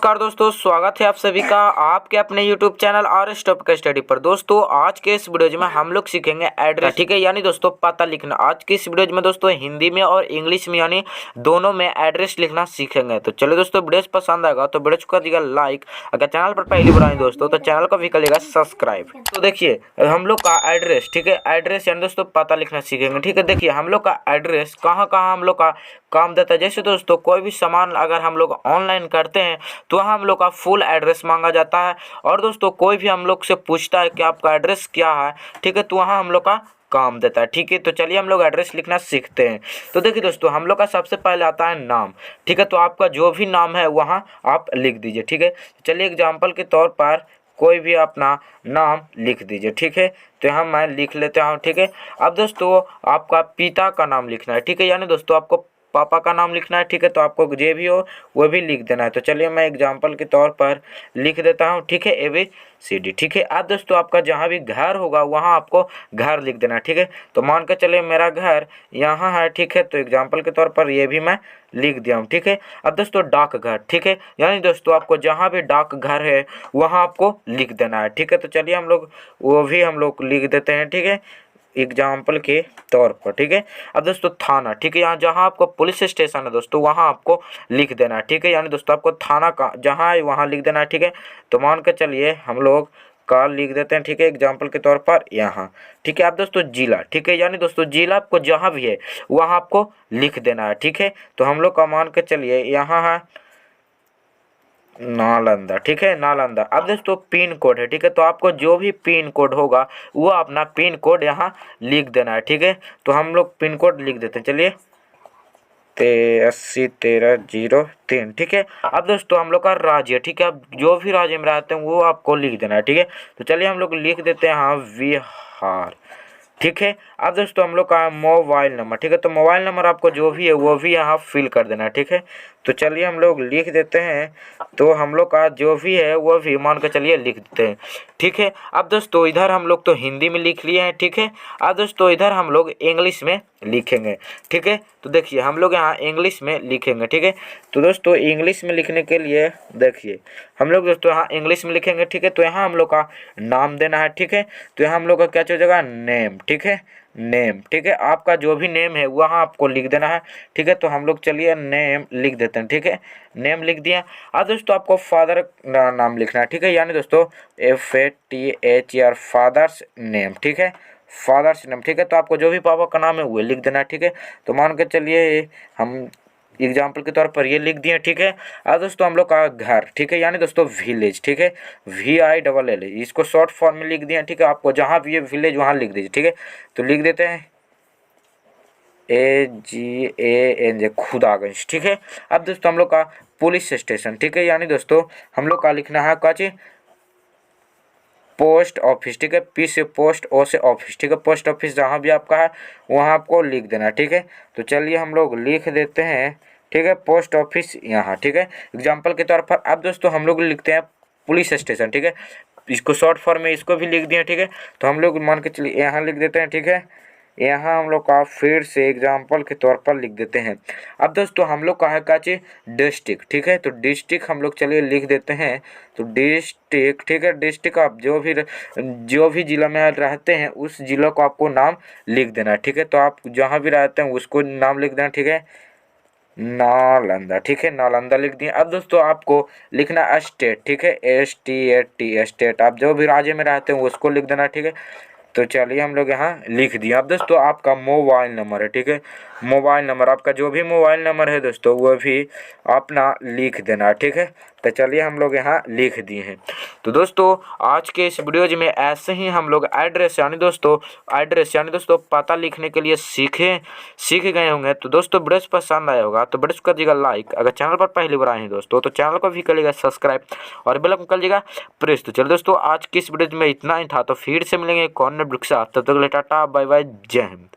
नमस्कार दोस्तों, स्वागत है आप सभी का आपके अपने YouTube चैनल और इस टॉपिक स्टडी पर। दोस्तों आज के इस वीडियो में हम लोग सीखेंगे एड्रेस, ठीक है, यानी दोस्तों पता लिखना। आज की इस वीडियो में दोस्तों हिंदी में और इंग्लिश में यानी दोनों में एड्रेस लिखना सीखेंगे। तो चलो दोस्तों, वीडियो पसंद आएगा तो वीडियो को कर दीजिएगा लाइक। अगर चैनल पर पहली बार आए दोस्तों तो चैनल को भी कर लीजिएगा सब्सक्राइब। तो देखिए हम लोग का एड्रेस, ठीक है, एड्रेस यानी दोस्तों पता लिखना सीखेंगे। ठीक है, देखिए हम लोग का एड्रेस कहाँ कहाँ हम लोग का काम देता है। जैसे दोस्तों कोई भी सामान अगर हम लोग ऑनलाइन करते हैं तो वहाँ हम लोग का फुल एड्रेस मांगा जाता है। और दोस्तों कोई भी हम लोग से पूछता है कि आपका एड्रेस क्या है, ठीक है, तो वहाँ हम लोग का काम देता है। ठीक है, तो चलिए हम लोग एड्रेस लिखना सीखते हैं। तो देखिए दोस्तों हम लोग का सबसे पहले आता है नाम। ठीक है, तो आपका जो भी नाम है वहाँ आप लिख दीजिए। ठीक है, चलिए एग्जाम्पल के तौर पर कोई भी अपना नाम लिख दीजिए। ठीक है, तो यहाँ मैं लिख लेता हूँ। ठीक है, अब दोस्तों आपका पिता का नाम लिखना है। ठीक है, यानी दोस्तों आपको पापा का नाम लिखना है। ठीक है, तो आपको जो भी हो वो भी लिख देना है। तो चलिए मैं एग्जाम्पल के तौर पर लिख देता हूँ। ठीक है, ABCD। ठीक है, अब दोस्तों आपका जहाँ भी घर होगा वहाँ आपको घर लिख देना है। ठीक है, तो मान के चलिए मेरा घर यहाँ है। ठीक है, तो एग्जाम्पल के तौर पर ये भी मैं लिख दिया हूँ। ठीक है, अब दोस्तों डाकघर, ठीक है, यानी दोस्तों आपको जहाँ भी डाकघर है वहाँ आपको लिख देना है। ठीक है, तो चलिए हम लोग वो भी हम लोग लिख देते हैं। ठीक है, एग्जाम्पल के तौर पर। ठीक है, अब दोस्तों थाना, ठीक है, यहाँ जहाँ आपको पुलिस स्टेशन है दोस्तों वहाँ आपको लिख देना है। ठीक है, यानी दोस्तों आपको थाना का जहाँ है वहाँ लिख देना है। ठीक है, तो मान के चलिए हम लोग का लिख देते हैं। ठीक है, एग्जाम्पल के तौर पर यहाँ। ठीक है, अब दोस्तों जिला, ठीक है, यानी दोस्तों जिला आपको जहाँ भी है वहाँ आपको लिख देना है। ठीक है, तो हम लोग का मान के चलिए यहाँ है नालंदा। ठीक है, नालंदा। अब दोस्तों पिन कोड है। ठीक है, तो आपको जो भी पिन कोड होगा वो अपना पिन कोड यहाँ लिख देना है। ठीक है, तो हम लोग पिन कोड लिख देते हैं। चलिए 831303। ठीक है, अब दोस्तों हम लोग का राज्य, ठीक है, अब जो भी राज्य में रहते हैं वो आपको लिख देना है। ठीक है, तो चलिए हम लोग लिख देते हैं हाँ बिहार। ठीक है, अब दोस्तों हम लोग का मोबाइल नंबर। ठीक है, तो मोबाइल नंबर आपको जो भी है वो भी यहाँ फिल कर देना है। ठीक है, तो चलिए हम लोग लिख देते हैं। तो हम लोग का जो भी है वो भी मान के चलिए लिख देते हैं। ठीक है, अब दोस्तों इधर हम लोग तो हिंदी में लिख लिए हैं। ठीक है, अब दोस्तों इधर हम लोग इंग्लिश में लिखेंगे। ठीक है, तो देखिए हम लोग यहाँ इंग्लिश में लिखेंगे। ठीक है, तो दोस्तों इंग्लिश में लिखने के लिए देखिए हम लोग दोस्तों यहाँ इंग्लिश में लिखेंगे। ठीक है, तो यहाँ हम लोग का नाम देना है। ठीक है, तो यहाँ हम लोग का क्या चाहिए होगा, नेम। ठीक है, नेम। ठीक है, आपका जो भी नेम है वहाँ आपको लिख देना है। ठीक है, तो हम लोग चलिए नेम लिख देते हैं। ठीक है, नेम लिख दिया। अब दोस्तों आपको फादर नाम लिखना है। ठीक है, यानी दोस्तों FATHER फादर्स नेम। ठीक है, फादर्स नेम। ठीक है, तो आपको जो भी पापा का नाम है वो लिख देना है। ठीक है, तो मान के चलिए हम एग्जाम्पल के तौर पर ये लिख दिए। ठीक है, अब दोस्तों हम लोग का घर, ठीक है, यानी दोस्तों विलेज। ठीक है, VILL, इसको शॉर्ट फॉर्म में लिख दिए। ठीक है, आपको जहाँ भी ये विलेज वहाँ लिख दीजिए। ठीक है, तो लिख देते हैं AGANJ खुदागंज। ठीक है, अब दोस्तों हम लोग का पुलिस स्टेशन, ठीक है, यानी दोस्तों हम लोग का लिखना है काची पोस्ट ऑफिस। ठीक है, P से पोस्ट, O से ऑफिस। ठीक है, पोस्ट ऑफिस जहाँ भी आपका है वहाँ आपको लिख देना है। ठीक है, तो चलिए हम लोग लिख देते हैं। ठीक है, पोस्ट ऑफिस यहाँ। ठीक है, एग्जाम्पल के तौर पर अब दोस्तों हम लोग लिखते हैं पुलिस स्टेशन। ठीक है, इसको शॉर्ट फॉर्म में इसको भी लिख दिया। ठीक है, तो हम लोग मान के चलिए यहाँ लिख देते हैं। ठीक है, यहाँ हम लोग का फिर से एग्जाम्पल के तौर पर लिख देते हैं। अब दोस्तों हम लोग का है काची डिस्ट्रिक्ट। ठीक है, तो डिस्ट्रिक्ट हम लोग चलिए लिख देते हैं। तो डिस्ट्रिक्ट, ठीक है, डिस्ट्रिक्ट आप जो भी जिला में रहते हैं उस जिला को आपको नाम लिख देना है। ठीक है, तो आप जहाँ भी रहते हैं उसको नाम लिख देना। ठीक है, नालंदा। ठीक है, नालंदा लिख दिए। अब दोस्तों आपको लिखना स्टेट। ठीक है, STAT स्टेट, आप जो भी राज्य में रहते हैं उसको लिख देना। ठीक है, तो चलिए हम लोग यहाँ लिख दिया। अब दोस्तों आपका मोबाइल नंबर है। ठीक है, मोबाइल नंबर आपका जो भी मोबाइल नंबर है दोस्तों वो भी अपना लिख देना। ठीक है, तो चलिए हम लोग यहाँ लिख दिए हैं। तो दोस्तों आज के इस वीडियो में ऐसे ही हम लोग एड्रेस यानी दोस्तों पता लिखने के लिए सीख गए होंगे। तो दोस्तों वीडियो पसंद आया होगा तो वीडियो को कर दीजिएगा लाइक। अगर चैनल पर पहली बार आए हैं दोस्तों तो चैनल को भी करिएगा सब्सक्राइब और बेल आइकन कर लीजिएगा प्रेस। तो चलो दोस्तों आज की इस वीडियो में इतना ही था। तो फिर से मिलेंगे कौन ने वृक्ष, तब तक के लिए टाटा बाय बाय, जय हिंद।